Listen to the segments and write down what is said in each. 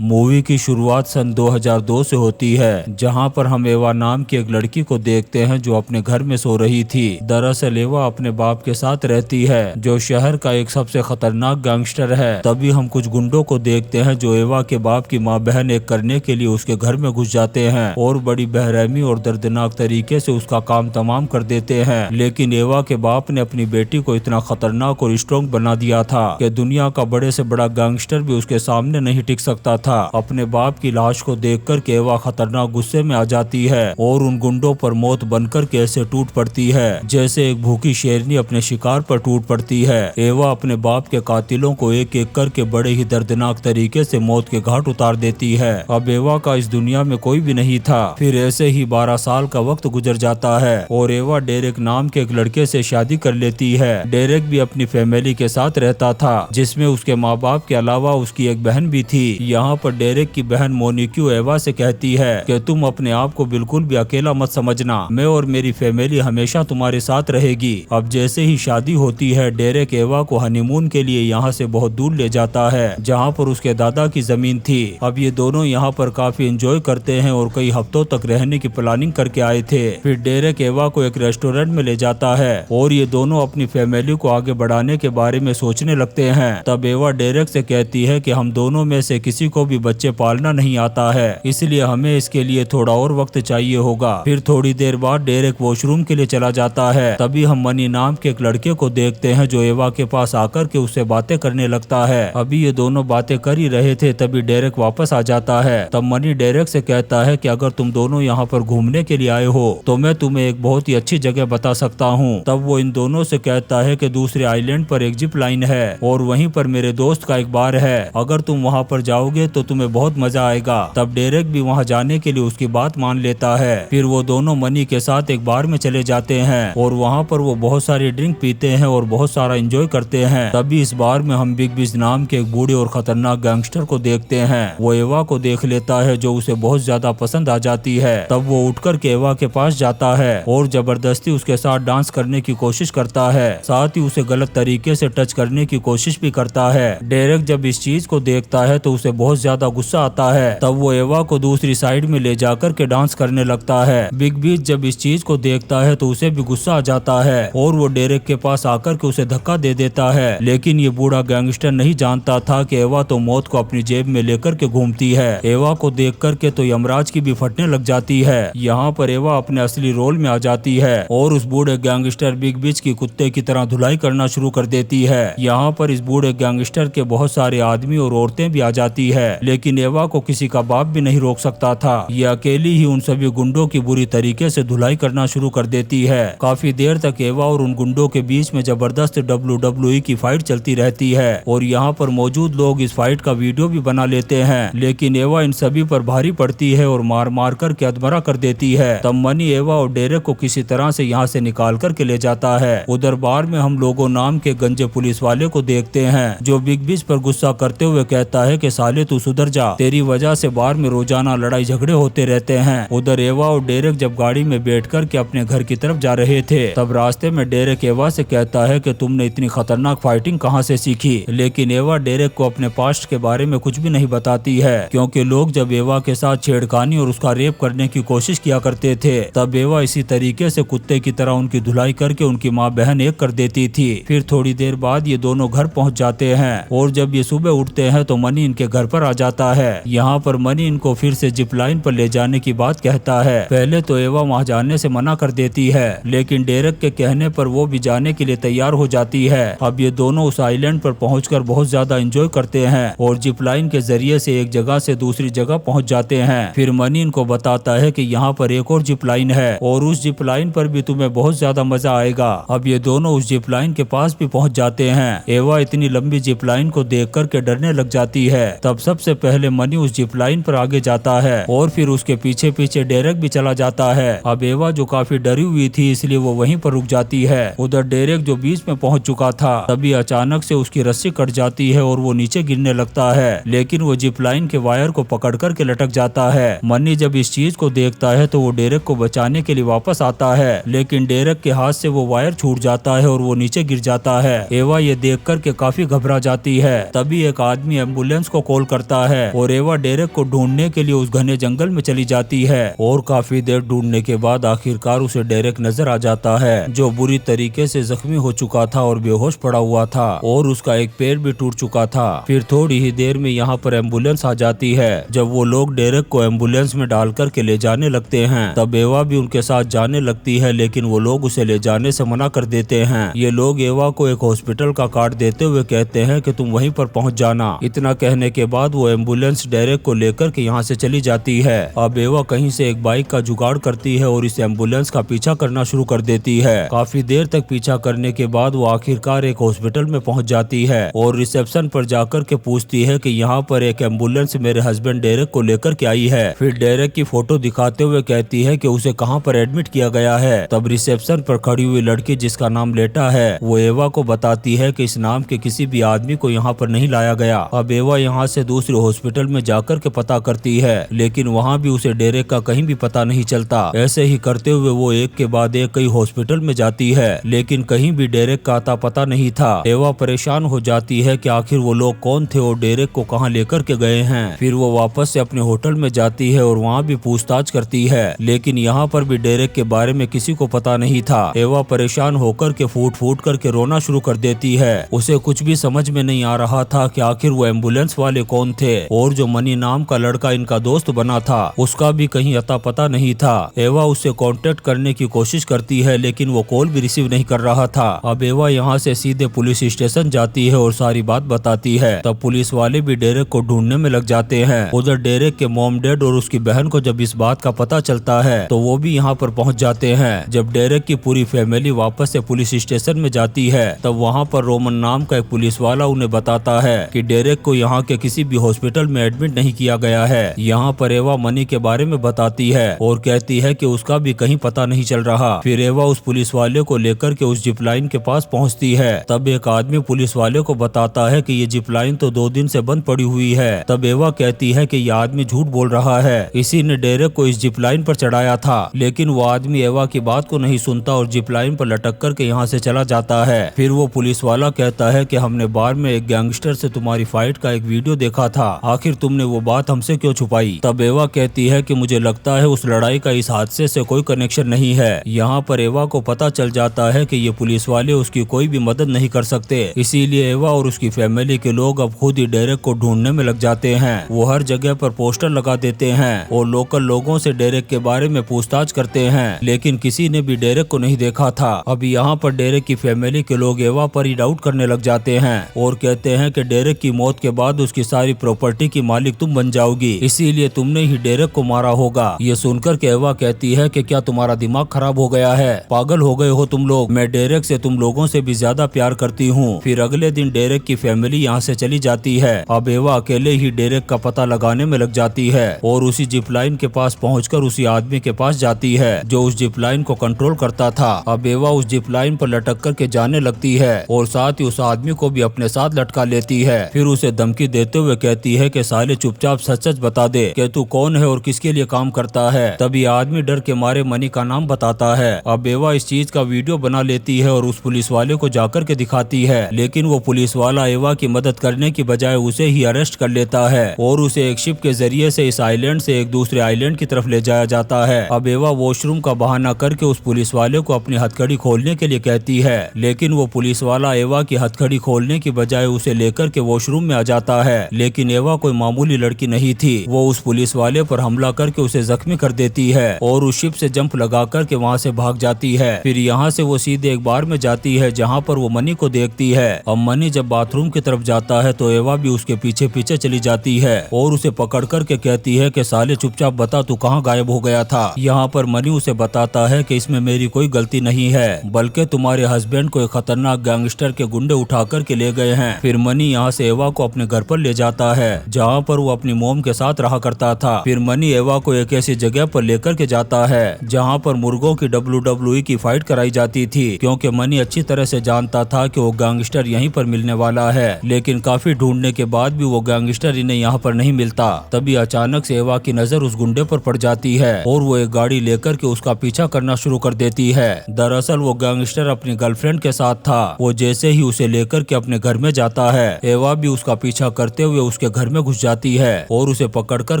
Movie की शुरुआत सन 2002 से होती है, जहां पर हम एवा नाम की एक लड़की को देखते हैं जो अपने घर में सो रही थी। दरअसल एवा अपने बाप के साथ रहती है, जो शहर का एक सबसे खतरनाक गैंगस्टर है। तभी हम कुछ गुंडों को देखते हैं जो एवा के बाप की मां बहन एक करने के लिए उसके घर में घुस जाते हैं और बड़ी बेरहमी और दर्दनाक तरीके से उसका काम तमाम कर देते हैं। लेकिन एवा के बाप ने अपनी बेटी को इतना खतरनाक और स्ट्रॉन्ग बना दिया था कि दुनिया का बड़े से बड़ा गैंगस्टर भी उसके सामने नहीं टिक सकता था। अपने बाप की लाश को देखकर के एवा खतरनाक गुस्से में आ जाती है और उन गुंडों पर मौत बनकर के ऐसे टूट पड़ती है जैसे एक भूखी शेरनी अपने शिकार पर टूट पड़ती है। एवा अपने बाप के कातिलों को एक एक करके बड़े ही दर्दनाक तरीके से मौत के घाट उतार देती है। अब एवा का इस दुनिया में कोई भी नहीं था। फिर ऐसे ही 12 साल का वक्त गुजर जाता है और एवा डेरेक नाम के एक लड़के से शादी कर लेती है। डेरेक भी अपनी फैमिली के साथ रहता था, जिसमें उसके माँ बाप के अलावा उसकी एक बहन भी थी। यहाँ पर डेरेक की बहन मोनिक्यू एवा से कहती है कि तुम अपने आप को बिल्कुल भी अकेला मत समझना, मैं और मेरी फैमिली हमेशा तुम्हारे साथ रहेगी। अब जैसे ही शादी होती है, डेरेक एवा को हनीमून के लिए यहाँ से बहुत दूर ले जाता है, जहाँ पर उसके दादा की जमीन थी। अब ये दोनों यहाँ पर काफी एंजॉय करते हैं और कई हफ्तों तक रहने की प्लानिंग करके आए थे। फिर डेरेक एवा को एक रेस्टोरेंट में ले जाता है और ये दोनों अपनी फैमिली को आगे बढ़ाने के बारे में सोचने लगते हैं। तब एवा डेरेक से कहती है कि हम दोनों में से किसी को भी बच्चे पालना नहीं आता है, इसलिए हमें इसके लिए थोड़ा और वक्त चाहिए होगा। फिर थोड़ी देर बाद डेरेक वॉशरूम के लिए चला जाता है। तभी हम मनी नाम के एक लड़के को देखते हैं जो एवा के पास आकर के उससे बातें करने लगता है। अभी ये दोनों बातें कर ही रहे थे, तभी डेरेक वापस आ जाता है। तब मनी डेरेक से कहता है कि अगर तुम दोनों यहाँ पर घूमने के लिए आए हो तो मैं तुम्हें एक बहुत ही अच्छी जगह बता सकता हूँ। तब वो इन दोनों से कहता है कि दूसरे आइलैंड पर एक जिप लाइन है और वहीं पर मेरे दोस्त का एक बार है, अगर तुम वहाँ पर जाओगे तो तुम्हें बहुत मजा आएगा। तब डेरेक भी वहाँ जाने के लिए उसकी बात मान लेता है। फिर वो दोनों मनी के साथ एक बार में चले जाते हैं और वहाँ पर वो बहुत सारी ड्रिंक पीते हैं और बहुत सारा एंजॉय करते हैं। तभी इस बार में हम बिग बिज नाम के एक बूढ़े और खतरनाक गैंगस्टर को देखते हैं। वो एवा को देख लेता है जो उसे बहुत ज्यादा पसंद आ जाती है। तब वो उठकर के एवा के पास जाता है और जबरदस्ती उसके साथ डांस करने की कोशिश करता है, साथ ही उसे गलत तरीके से टच करने की कोशिश भी करता है। डेरेक जब इस चीज को देखता है तो उसे बहुत ज्यादा गुस्सा आता है। तब वो एवा को दूसरी साइड में ले जाकर के डांस करने लगता है। बिग बीच जब इस चीज को देखता है तो उसे भी गुस्सा आ जाता है और वो डेरेक के पास आकर के उसे धक्का दे देता है। लेकिन ये बूढ़ा गैंगस्टर नहीं जानता था कि एवा तो मौत को अपनी जेब में लेकर के घूमती है। एवा को देख कर के तो यमराज की भी फटने लग जाती है। यहाँ पर एवा अपने असली रोल में आ जाती है और उस बूढ़े गैंगस्टर बिग बीच की कुत्ते की तरह धुलाई करना शुरू कर देती है। यहाँ पर इस बूढ़े गैंगस्टर के बहुत सारे आदमी और औरतें भी आ जाती है, लेकिन एवा को किसी का बाप भी नहीं रोक सकता था। ये अकेली ही उन सभी गुंडों की बुरी तरीके से धुलाई करना शुरू कर देती है। काफी देर तक एवा और उन गुंडों के बीच में जबरदस्त WWE की फाइट चलती रहती है और यहाँ पर मौजूद लोग इस फाइट का वीडियो भी बना लेते हैं। लेकिन एवा इन सभी पर भारी पड़ती है और मार मार कर के अधमरा कर देती है। तब मनी एवा और डेरेक को किसी तरह से यहाँ से निकाल कर के ले जाता है। उधर बार में हम लोगों नाम के गंजे पुलिस वाले को देखते हैं जो बिग बीच पर गुस्सा करते हुए कहता है कि साले तू सुधर जा, तेरी वजह से बार में रोजाना लड़ाई झगड़े होते रहते हैं। उधर एवा और डेरेक जब गाड़ी में बैठकर के अपने घर की तरफ जा रहे थे, तब रास्ते में डेरेक एवा से कहता है कि तुमने इतनी खतरनाक फाइटिंग कहां से सीखी। लेकिन एवा डेरेक को अपने पास्ट के बारे में कुछ भी नहीं बताती है, क्योंकि लोग जब एवा के साथ छेड़खानी और उसका रेप करने की कोशिश किया करते थे, तब एवा इसी तरीके से कुत्ते की तरह उनकी धुलाई करके उनकी माँ बहन एक कर देती थी। फिर थोड़ी देर बाद ये दोनों घर पहुँच जाते हैं और जब ये सुबह उठते हैं तो मनी इनके घर पर आ जाता है। यहाँ पर मनी इनको फिर से जिप लाइन पर ले जाने की बात कहता है। पहले तो एवा वहाँ जाने से मना कर देती है, लेकिन डेरेक के कहने पर वो भी जाने के लिए तैयार हो जाती है। अब ये दोनों उस आइलैंड पर पहुंचकर बहुत ज्यादा एंजॉय करते हैं और जिप लाइन के जरिए से एक जगह से दूसरी जगह पहुंच जाते हैं। फिर मनी इनको बताता है कि यहाँ पर एक और जिप लाइन है और उस जिप लाइन पर भी तुम्हें बहुत ज्यादा मजा आएगा। अब ये दोनों उस जिप लाइन के पास भी पहुंच जाते हैं। एवा इतनी लंबी जिप लाइन को देख कर के डरने लग जाती है। तब सबसे पहले मनी उस जिप लाइन पर आगे जाता है और फिर उसके पीछे पीछे डेरेक भी चला जाता है। अब एवा जो काफी डरी हुई थी इसलिए वो वहीं पर रुक जाती है। उधर डेरेक जो बीच में पहुंच चुका था, तभी अचानक से उसकी रस्सी कट जाती है और वो नीचे गिरने लगता है, लेकिन वो जिप लाइन के वायर को पकड़ कर के लटक जाता है। मनी जब इस चीज को देखता है तो वो डेरेक को बचाने के लिए वापस आता है, लेकिन डेरेक के हाथ से वो वायर छूट जाता है और वो नीचे गिर जाता है। एवा ये देख कर के काफी घबरा जाती है। तभी एक आदमी एम्बुलेंस को कॉल करता जाता है और एवा डेरेक को ढूंढने के लिए उस घने जंगल में चली जाती है और काफी देर ढूंढने के बाद आखिरकार उसे डेरेक नजर आ जाता है, जो बुरी तरीके से जख्मी हो चुका था और बेहोश पड़ा हुआ था और उसका एक पैर भी टूट चुका था। फिर थोड़ी ही देर में यहाँ पर एम्बुलेंस आ जाती है। जब वो लोग डेरेक को एम्बुलेंस में डालकर के ले जाने लगते हैं तब एवा भी उनके साथ जाने लगती है, लेकिन वो लोग उसे ले जाने से मना कर देते हैं। ये लोग एवा को एक हॉस्पिटल का कार्ड देते हुए कहते हैं कि तुम वहीं पर पहुंच जाना। इतना कहने के बाद वो एम्बुलेंस डेरेक को लेकर के यहाँ से चली जाती है। अब एवा कहीं से एक बाइक का जुगाड़ करती है और इस एम्बुलेंस का पीछा करना शुरू कर देती है। काफी देर तक पीछा करने के बाद वो आखिरकार एक हॉस्पिटल में पहुंच जाती है और रिसेप्शन पर जाकर के पूछती है कि यहाँ पर एक एम्बुलेंस मेरे हस्बैंड डेरेक को लेकर के आई है। फिर डेरेक की फोटो दिखाते हुए कहती है कि उसे कहाँ पर एडमिट किया गया है। तब रिसेप्शन पर खड़ी हुई लड़की जिसका नाम लेटा है वो एवा को बताती है कि इस नाम के किसी भी आदमी को यहाँ पर नहीं लाया गया। अब एवा यहाँ से दूसरे हॉस्पिटल में जाकर के पता करती है, लेकिन वहाँ भी उसे डेरेक का कहीं भी पता नहीं चलता। ऐसे ही करते हुए वो एक के बाद एक कई हॉस्पिटल में जाती है, लेकिन कहीं भी डेरेक का आता पता नहीं था। एवा परेशान हो जाती है कि आखिर वो लोग कौन थे और डेरेक को कहाँ लेकर के गए हैं। फिर वो वापस से अपने होटल में जाती है और वहाँ भी पूछताछ करती है, लेकिन यहाँ पर भी डेरेक के बारे में किसी को पता नहीं था। एवा परेशान होकर के फूट फूट करके रोना शुरू कर देती है। उसे कुछ भी समझ में नहीं आ रहा था कि आखिर वो एम्बुलेंस वाले कौन थे और जो मनी नाम का लड़का इनका दोस्त बना था उसका भी कहीं अता पता नहीं था। एवा उससे कांटेक्ट करने की कोशिश करती है, लेकिन वो कॉल भी रिसीव नहीं कर रहा था। अब एवा यहाँ से सीधे पुलिस स्टेशन जाती है और सारी बात बताती है। तब पुलिस वाले भी डेरेक को ढूंढने में लग जाते हैं। उधर डेरेक के मॉम डैड और उसकी बहन को जब इस बात का पता चलता है तो वो भी यहाँ पर पहुँच जाते हैं। जब डेरेक की पूरी फैमिली वापस से पुलिस स्टेशन में जाती है तब वहाँ पर रोमन नाम का एक पुलिस वाला उन्हें बताता है कि डेरेक को यहाँ के किसी भी हॉस्पिटल में एडमिट नहीं किया गया है। यहाँ पर एवा मनी के बारे में बताती है और कहती है कि उसका भी कहीं पता नहीं चल रहा। फिर एवा उस पुलिस वाले को लेकर के उस जिप लाइन के पास पहुँचती है। तब एक आदमी पुलिस वाले को बताता है कि ये जिप लाइन तो 2 दिन से बंद पड़ी हुई है। तब एवा कहती है कि ये आदमी झूठ बोल रहा है, इसी ने डेरेक को इस जिप लाइन पर चढ़ाया था। लेकिन वो आदमी एवा की बात को नहीं सुनता और जिप लाइन पर लटक कर के यहाँ से चला जाता है। फिर वो पुलिस वाला कहता है कि हमने बार में एक गैंगस्टर से तुम्हारी फाइट का एक वीडियो देखा था, आखिर तुमने वो बात हमसे क्यों छुपाई। तब एवा कहती है कि मुझे लगता है उस लड़ाई का इस हादसे से कोई कनेक्शन नहीं है। यहाँ पर एवा को पता चल जाता है कि ये पुलिस वाले उसकी कोई भी मदद नहीं कर सकते, इसीलिए एवा और उसकी फैमिली के लोग अब खुद ही डेरेक को ढूंढने में लग जाते हैं। वो हर जगह पर पोस्टर लगा देते हैं और लोकल लोगों से डेरेक के बारे में पूछताछ करते हैं, लेकिन किसी ने भी डेरेक को नहीं देखा था। अब यहाँ पर डेरेक की फैमिली के लोग एवा पर ही डाउट करने लग जाते हैं और कहते हैं कि डेरेक की मौत के बाद उसकी सारी प्रॉपर्टी की मालिक तुम बन जाओगी, इसीलिए तुमने ही डेरेक को मारा होगा। ये सुनकर के एवा कहती है कि क्या तुम्हारा दिमाग खराब हो गया है, पागल हो गए हो तुम लोग, मैं डेरेक से तुम लोगों से भी ज्यादा प्यार करती हूँ। फिर अगले दिन डेरेक की फैमिली यहाँ से चली जाती है। अब एवा अकेले ही डेरेक का पता लगाने में लग जाती है और उसी जिप लाइन के पास पहुंचकर उसी आदमी के पास जाती है जो उस जिप लाइन को कंट्रोल करता था। अब एवा उस जिप लाइन पर लटक कर के जाने लगती है और साथ ही उस आदमी को भी अपने साथ लटका लेती है। फिर उसे धमकी देते हुए कहती है कि साले चुपचाप सच सच बता दे कि तू कौन है और किसके लिए काम करता है। तभी आदमी डर के मारे मनी का नाम बताता है। अब एवा इस चीज का वीडियो बना लेती है और उस पुलिस वाले को जाकर के दिखाती है, लेकिन वो पुलिस वाला एवा की मदद करने की बजाय उसे ही अरेस्ट कर लेता है और उसे एक शिप के जरिए से इस आइलैंड से एक दूसरे आइलैंड की तरफ ले जाया जाता है। अब एवा वॉशरूम का बहाना करके उस पुलिस वाले को अपनी हथकड़ी खोलने के लिए कहती है, लेकिन वो पुलिस वाला एवा की हथकड़ी खोलने की बजाय उसे लेकर के वॉशरूम में आ जाता है। लेकिन एवा कोई मामूली लड़की नहीं थी, वो उस पुलिस वाले पर हमला करके उसे जख्मी कर देती है और उस शिप से जंप लगा करके वहाँ से भाग जाती है। फिर यहाँ से वो सीधे एक बार में जाती है जहाँ पर वो मनी को देखती है। अब मनी जब बाथरूम की तरफ जाता है तो एवा भी उसके पीछे पीछे चली जाती है और उसे पकड़ करके कहती है कि साले चुपचाप बता तू कहाँ गायब हो गया था। यहाँ पर मनी उसे बताता है कि इसमें मेरी कोई गलती नहीं है, बल्कि तुम्हारे हस्बैंड को एक खतरनाक गैंगस्टर के गुंडे उठा करके ले गए हैं। फिर मनी यहाँ से एवा को अपने घर पर ले जाता है जहाँ पर वो अपनी मोम के साथ रहा करता था। फिर मनी एवा को एक ऐसी जगह पर लेकर के जाता है जहाँ पर मुर्गों की WWE की फाइट कराई जाती थी, क्योंकि मनी अच्छी तरह से जानता था कि वो गैंगस्टर यहीं पर मिलने वाला है। लेकिन काफी ढूंढने के बाद भी वो गैंगस्टर इन्हें यहाँ पर नहीं मिलता। तभी अचानक से एवा की नजर उस गुंडे पर पड़ जाती है और वो एक गाड़ी लेकर के उसका पीछा करना शुरू कर देती है। दरअसल वो गैंगस्टर अपनी गर्लफ्रेंड के साथ था। वो जैसे ही उसे लेकर के अपने घर में जाता है, एवा भी उसका पीछा करते हुए उसके घर में घुस जाती है और उसे पकड़ कर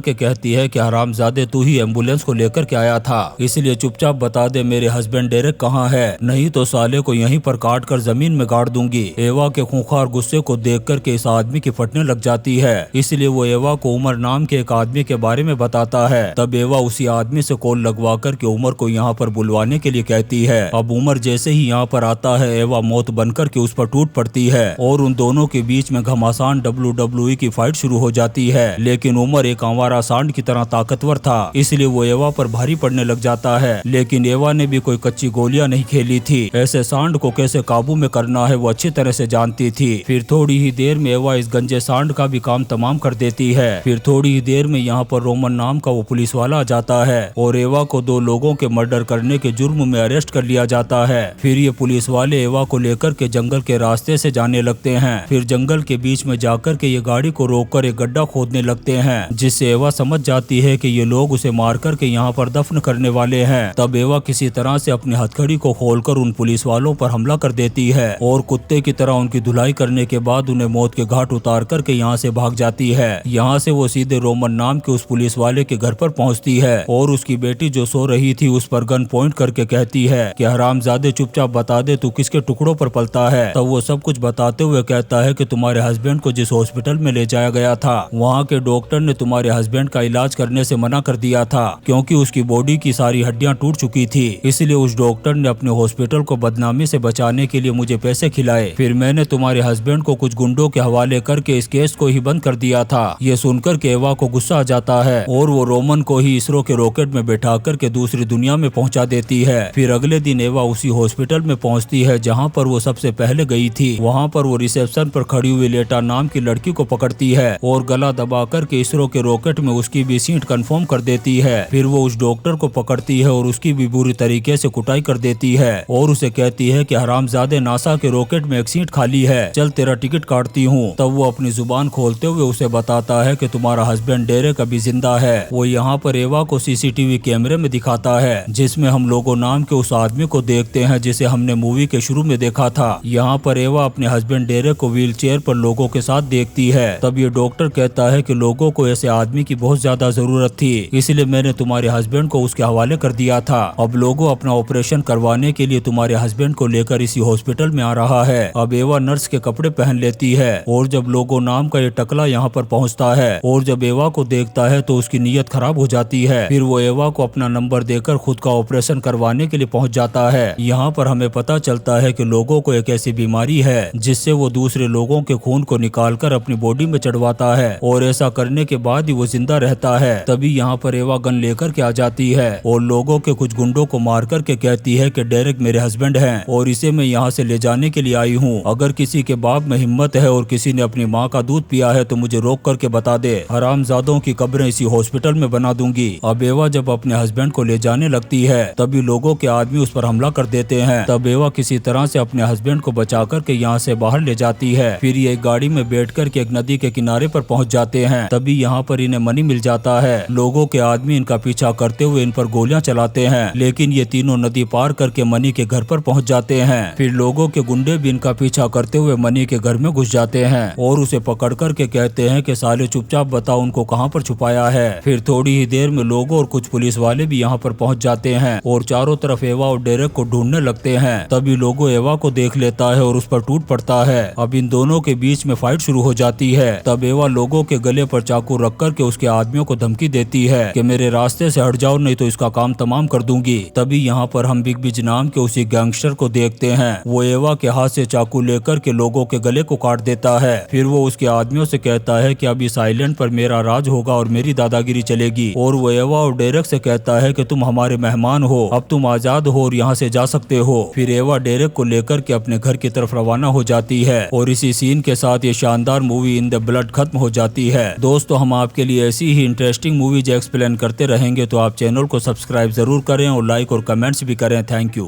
के कहती है कि हरामजादे तू ही एम्बुलेंस को लेकर के आया था, इसलिए चुपचाप बता दे मेरे हस्बैंड डेरेक कहाँ है, नहीं तो साले को यहीं पर काट कर जमीन में गाड़ दूंगी। एवा के खूंखार गुस्से को देख कर के इस आदमी की फटने लग जाती है, इसलिए वो एवा को उमर नाम के एक आदमी के बारे में बताता है। तब एवा उसी आदमी से कॉल लगवा कर के उमर को यहाँ पर बुलवाने के लिए कहती है। अब उमर जैसे ही यहाँ पर आता है एवा मौत बनकर के उस पर टूट पड़ती है और उन दोनों के बीच में घमासान WWE की फाइट शुरू हो जाती है। लेकिन उमर एक आवारा सांड की तरह ताकतवर था, इसलिए वो एवा पर भारी पड़ने लग जाता है। लेकिन एवा ने भी कोई कच्ची गोलियां नहीं खेली थी, ऐसे सांड को कैसे काबू में करना है वो अच्छी तरह से जानती थी। फिर थोड़ी ही देर में एवा इस गंजे सांड का भी काम तमाम कर देती है। फिर थोड़ी ही देर में यहाँ पर रोमन नाम का वो पुलिस वाला आ जाता है और एवा को 2 लोगों के मर्डर करने के जुर्म में अरेस्ट कर लिया जाता है। फिर ये पुलिस वाले एवा को लेकर के जंगल के रास्ते से जाने लगते हैं। फिर जंगल के बीच में जाकर के ये गाड़ी को रोककर एक गड्ढा खोदने लगते हैं, जिससे एवा समझ जाती है कि ये लोग उसे मार कर के यहाँ पर दफन करने वाले हैं। तब एवा किसी तरह से अपनी हथकड़ी को खोलकर उन पुलिस वालों पर हमला कर देती है और कुत्ते की तरह उनकी धुलाई करने के बाद उन्हें मौत के घाट उतार करके यहाँ से भाग जाती है। यहाँ से वो सीधे रोमन नाम के उस पुलिस वाले के घर पर पहुँचती है और उसकी बेटी जो सो रही थी उस पर गन पॉइंट करके कहती है कि हरामजादे चुपचाप बता दे तू किसके टुकड़ों पर पलता है। तब वो सब कुछ बताते हुए कहता है कि तुम्हारे हस्बैंड को जिस हॉस्पिटल में ले जाया गया था वहाँ के डॉक्टर ने तुम्हारे हस्बैंड का इलाज करने से मना कर दिया था, क्योंकि उसकी बॉडी की सारी हड्डियां टूट चुकी थी। इसलिए उस डॉक्टर ने अपने हॉस्पिटल को बदनामी से बचाने के लिए मुझे पैसे खिलाए। फिर मैंने तुम्हारे हस्बैंड को कुछ गुंडों के हवाले करके इस केस को ही बंद कर दिया था। ये सुनकर के एवा को गुस्सा आ जाता है और वो रोमन को ही इसरो के रॉकेट में बैठा करके दूसरी दुनिया में पहुंचा देती है। फिर अगले दिन एवा उसी हॉस्पिटल में पहुंचती है जहां पर वो सबसे पहले गई थी। वहां पर वो रिसेप्शन पर खड़ी हुई लेटा नाम की लड़की को पकड़ती है और गला दबा करके इसरो के रॉकेट में उसकी भी सीट कंफर्म कर देती है। फिर वो उस डॉक्टर को पकड़ती है और उसकी भी बुरी तरीके से कुटाई कर देती है और उसे कहती है कि हरामजादे नासा के रॉकेट में एक सीट खाली है, चल तेरा टिकट काटती हूँ। तब वो अपनी जुबान खोलते हुए उसे बताता है कि तुम्हारा हस्बैंड डेरेक अभी जिंदा है। वो यहाँ पर एवा को सीसीटीवी कैमरे में दिखाता है, जिसमें हम लोगों नाम के उस आदमी को देखते हैं जिसे हमने मूवी के शुरू में देखा था। यहाँ पर एवा अपने हस्बैंड डेरेक को व्हील चेयर पर लोगों के साथ देखती है। तब ये डॉक्टर कहता है कि लोगों को ऐसे आदमी की बहुत ज्यादा जरूरत थी, इसलिए मैंने तुम्हारे हस्बैंड को उसके हवाले कर दिया था। अब लोगों अपना ऑपरेशन करवाने के लिए तुम्हारे हस्बैंड को लेकर इसी हॉस्पिटल में आ रहा है। अब एवा नर्स के कपड़े पहन लेती है और जब लोगों नाम का ये टकला यहाँ पर पहुँचता है और जब एवा को देखता है तो उसकी नीयत खराब हो जाती है। फिर वो एवा को अपना नंबर देकर खुद का ऑपरेशन करवाने के लिए पहुँच जाता है। यहाँ पर हमें पता चलता है कि लोगों को एक ऐसी बीमारी है जिससे वो दूसरे लोगों के खून को निकालकर अपनी बॉडी में चढ़वाता है और ऐसा करने के बाद ही वो जिंदा रहता है। तभी यहाँ पर एवा गन लेकर के आ जाती है और लोगों के कुछ गुंडों को मार कर के कहती है कि डेरेक मेरे हस्बैंड हैं और इसे मैं यहाँ से ले जाने के लिए आई हूँ। अगर किसी के बाप में हिम्मत है और किसी ने अपनी माँ का दूध पिया है तो मुझे रोक करके बता दे, हरामजादों की कब्रें इसी हॉस्पिटल में बना दूंगी। अब एवा जब अपने हस्बैंड को ले जाने लगती है तभी लोगों के आदमी उस पर हमला कर देते हैं। तब एवा किसी तरह से अपने हस्बैंड को बचा करके यहाँ से बाहर ले जाती है। फिर ये एक गाड़ी में बैठ कर के एक नदी के किनारे पर पहुँच जाते हैं। तभी यहाँ पर इन्हें मनी मिल जाता है। लोगों के आदमी इनका पीछा करते हुए इन पर गोलियां चलाते हैं, लेकिन ये तीनों नदी पार करके मनी के घर पर पहुँच जाते हैं। फिर लोगों के गुंडे भी इनका पीछा करते हुए मनी के घर में घुस जाते हैं और उसे पकड़ करके कहते हैं कि साले चुपचाप बताओ उनको कहाँ पर छुपाया है। फिर थोड़ी ही देर में लोगों और कुछ पुलिस वाले भी यहाँ पर पहुँच जाते हैं और चारों तरफ एवा और डेरेक को ढूंढने लगते हैं। तभी लोगों एवा को देख लेता है और उस पर टूट पड़ता है। अब इन दोनों के बीच में फाइट शुरू हो जाती है। तब एवा लोगों के गले पर चाकू रख कर के उसके आदमियों को धमकी देती है कि मेरे रास्ते से हट जाओ नहीं तो इसका काम तमाम कर दूंगी। तभी यहाँ पर हम बिग बिज नाम के उसी गैंगस्टर को देखते हैं। वो एवा के हाथ से चाकू लेकर के लोगों के गले को काट देता है। फिर वो उसके आदमियों से कहता है कि अब इस आइलैंड पर मेरा राज होगा और मेरी दादागिरी चलेगी। और वो एवा और डेरेक से कहता है कि तुम हमारे मेहमान हो, अब तुम आजाद हो और यहाँ से जा सकते हो। फिर एवा डेरेक को लेकर के अपने घर की तरफ रवाना हो जाती है और इसी सीन के साथ ये शानदार मूवी इन द ब्लड खत्म हो जाती है। दोस्तों हम आपके लिए ऐसी ही इंटरेस्टिंग मूवीज एक्सप्लेन करते रहेंगे, तो आप चैनल को सब्सक्राइब जरूर करें और लाइक और कमेंट्स भी करें। Thank you.